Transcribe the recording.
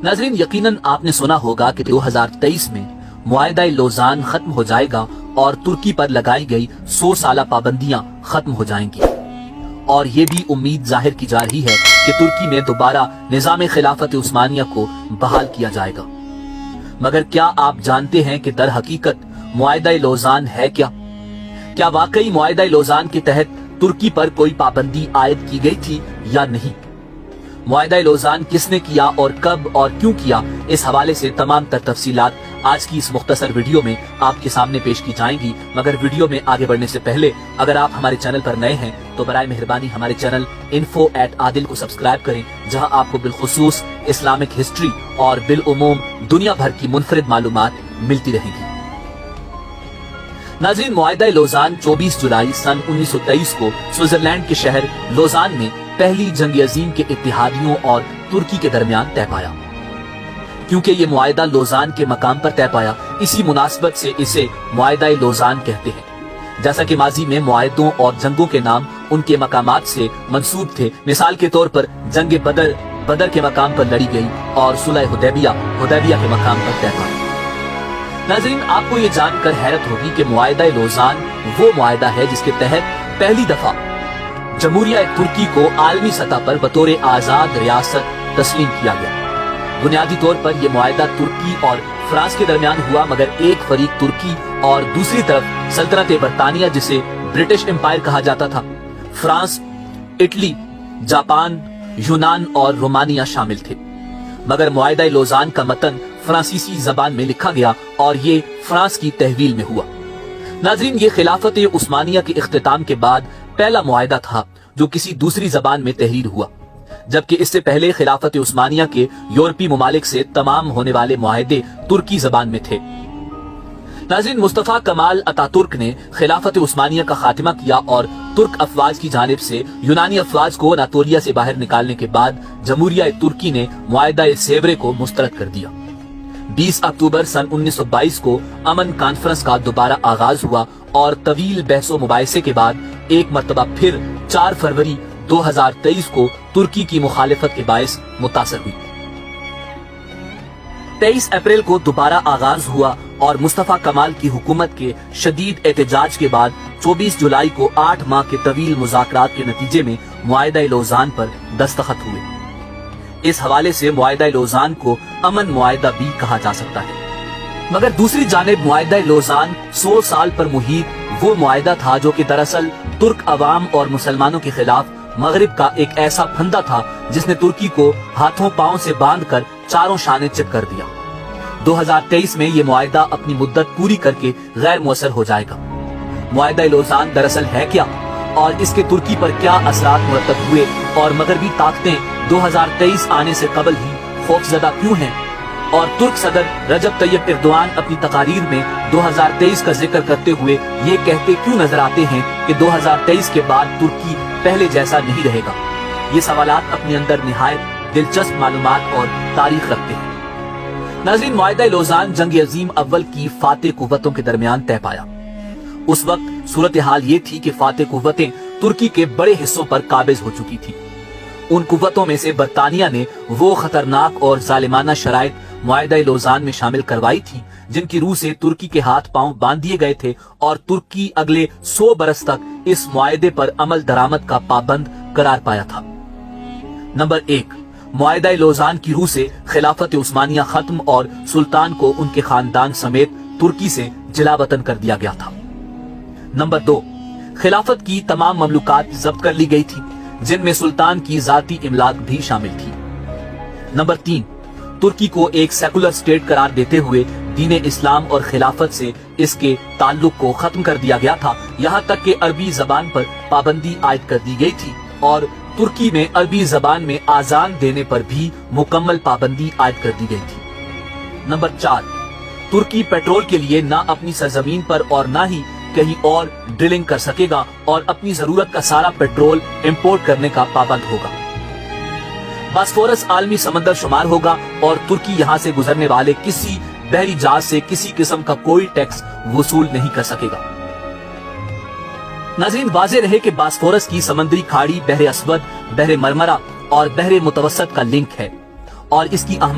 नाज़रीन, यकीनन आपने सुना होगा कि 2023 में मुआहिदा लोज़ान खत्म हो जाएगा और तुर्की पर लगाई गई 100 साला पाबंदियां खत्म हो जाएंगी। और ये भी उम्मीद जाहिर की जा रही है कि तुर्की में दोबारा निज़ाम खिलाफत उस्मानिया को बहाल किया जाएगा। मगर क्या आप जानते हैं कि दर हकीकत मुआहिदा लोज़ान है क्या? क्या वाकई मुआहिदा लोज़ान के तहत तुर्की पर कोई पाबंदी आयद की गई थी या नहीं? मुआहिदा लोज़ान किसने किया और कब और क्यों किया, इस हवाले से तमाम तर तफसीलात आज की इस मुख्तसर वीडियो में आपके सामने पेश की जाएंगी। मगर वीडियो में आगे बढ़ने से पहले अगर आप हमारे चैनल पर नए हैं तो बराए मेहरबानी हमारे चैनल info@adil को सब्सक्राइब करें, जहां आपको बिलखुसूस इस्लामिक हिस्ट्री और बिलउमूम दुनिया भर की मुनफरिद मालूमात मिलती रहेंगी। नाज़रीन, मुआहिदा लोज़ान 24 जुलाई सन 1923 को स्विट्जरलैंड के शहर लोज़ान में पहली जंग अजीम के इत्तेहादियों और तुर्की के दरमियान तय पाया। क्योंकि ये मुआहिदा लोज़ान के मकाम पर तय पाया, इसी मुनासबत से इसे मुआहिदा लोज़ान कहते हैं। जैसा कि माजी में मुआहिदों और जंगों के नाम उनके मकामात से मंसूब थे। मिसाल के तौर पर जंग बदर के मकाम पर लड़ी गई और सुलह हुदैबिया के मकाम पर तय पाया। नाज़रीन, आपको ये जानकर हैरत होगी कि मुआहिदा लोज़ान वो मुआहिदा है जिसके तहत पहली दफा जमहूरिया तुर्की को आलमी सतह पर बतौर आजाद रियासत तस्लीम किया गया। बुनियादी तौर पर यह मुआहिदा तुर्की और फ्रांस के दरमियान हुआ, मगर एक फरीक तुर्की और दूसरी तरफ सल्तनत बरतानिया, जिसे ब्रिटिश एम्पायर कहा जाता था, फ्रांस, इटली, जापान, यूनान और रोमानिया शामिल थे। मगर मुआहिदा लोज़ान का मतन फ्रांसीसी जबान में लिखा गया और ये फ्रांस की तहवील में हुआ। नाज़रीन, ये खिलाफत उस्मानिया के इख्तिताम के बाद पहला मुआहिदा था जो किसी दूसरी जबान में तहरीर हुआ, जबकि इससे पहले खिलाफत उस्मानिया के यूरोपीय ममालिक से तमाम होने वाले मुआहिदे तुर्की जबान में थे। नाज़रीन, मुस्तफा कमाल अतातुर्क ने खिलाफत उस्मानिया का खात्मा किया और तुर्क अफवाज की जानिब से यूनानी अफवाज को अनातोलिया से बाहर निकालने के बाद जमहूरिया तुर्की ने मुआहिदा सेवरे को मुस्तरद कर दिया। 20 अक्टूबर सन 1922 को अमन कॉन्फ्रेंस का दोबारा आगाज हुआ और तवील बहसो मुबाहिसे के बाद एक मरतबा फिर 4 फरवरी 2023 को तुर्की की मुखालिफत के बायस मुतासर हुई। 23 अप्रैल को दोबारा आगाज हुआ और मुस्तफा कमाल की हुकूमत के शदीद एहतजाज के बाद 24 जुलाई को 8 माह के तवील मुज़ाकरात के नतीजे में मुआहिदा लोज़ान पर दस्तखत हुए। इस हवाले से मुआहिदा लोज़ान को अमन मुआहिदा भी कहा जा सकता है। मगर दूसरी जानिब मुआहिदा लोज़ान 100 साल पर मुहीत वो मुआहिदा था जो कि दरअसल तुर्क अवाम और मुसलमानों के खिलाफ मगरिब का एक ऐसा फंदा था जिसने तुर्की को हाथों पांव से बांधकर चारों शाने चित कर दिया। 2023 में ये मुआहिदा अपनी मुद्दत पूरी करके गैर मुअस्सर हो जाएगा। मुआहिदा लोज़ान दरअसल है क्या और इसके तुर्की पर क्या असरात मुरतब हुए और मगरबी ताकतें 2023 आने से कबल ही खौफजदा क्यों हैं, और तुर्क सदर रजब तैयब एर्दोआन अपनी तकारीर में 2023 का जिक्र करते हुए ये कहते क्यों नजर आते हैं कि 2023 के बाद तुर्की पहले जैसा नहीं रहेगा। ये सवालात अपने अंदर निहायत दिलचस्प मालूमात और तारीख रखते हैं। नाज़रीन, मुआहिदा लोज़ान जंग अजीम अव्वल की फातेह कुव्वतों के दरमियान तय पाया। उस वक्त सूरत हाल ये थी कि फातेह कुव्वतें तुर्की के बड़े हिस्सों पर काबिज हो चुकी थी। उन कुव्वतों में से बरतानिया ने वो खतरनाक और जालिमाना शराइत मुआहिदा लोज़ान में शामिल करवाई थी जिनकी रूह से तुर्की के हाथ पांव बांध दिए गए थे और तुर्की अगले 100 बरस तक इस मुआहिदे पर अमल दरामद का पाबंद करार पाया था। नंबर 1, मुआहिदा लोज़ान की रूह से खिलाफत उस्मानिया खत्म और सुल्तान को उनके खानदान समेत तुर्की से जिलावतन कर दिया गया था। नंबर 2, खिलाफत की तमाम ममलूकात जब्त कर ली गई थी जिनमें सुल्तान की जाती इमलाक भी शामिल थी। नंबर 3, तुर्की को एक सेकुलर स्टेट करार देते हुए दीन इस्लाम और खिलाफत से इसके ताल्लुक को खत्म कर दिया गया था। यहाँ तक कि अरबी जबान पर पाबंदी आयद कर दी गई थी और तुर्की में अरबी जबान में आजान देने पर भी मुकम्मल पाबंदी आयद कर दी गई थी। नंबर 4, तुर्की पेट्रोल के लिए न अपनी सरजमीन पर और न ही कहीं और ड्रिलिंग कर सकेगा और अपनी जरूरत का सारा पेट्रोल इंपोर्ट करने का पाबंद होगा। बास्फोरस आलमी समंदर शुमार होगा और तुर्की यहाँ से गुजरने वाले किसी बहरी जहाज से किसी किस्म का कोई टैक्स वसूल नहीं कर सकेगा। नाज़रीन, वाज़ेह रहे कि बास्फोरस की समंदरी खाड़ी बहरे अस्वद, बहरे मरमरा और बहरे मुतवस्सत का लिंक है और इसकी अहमियत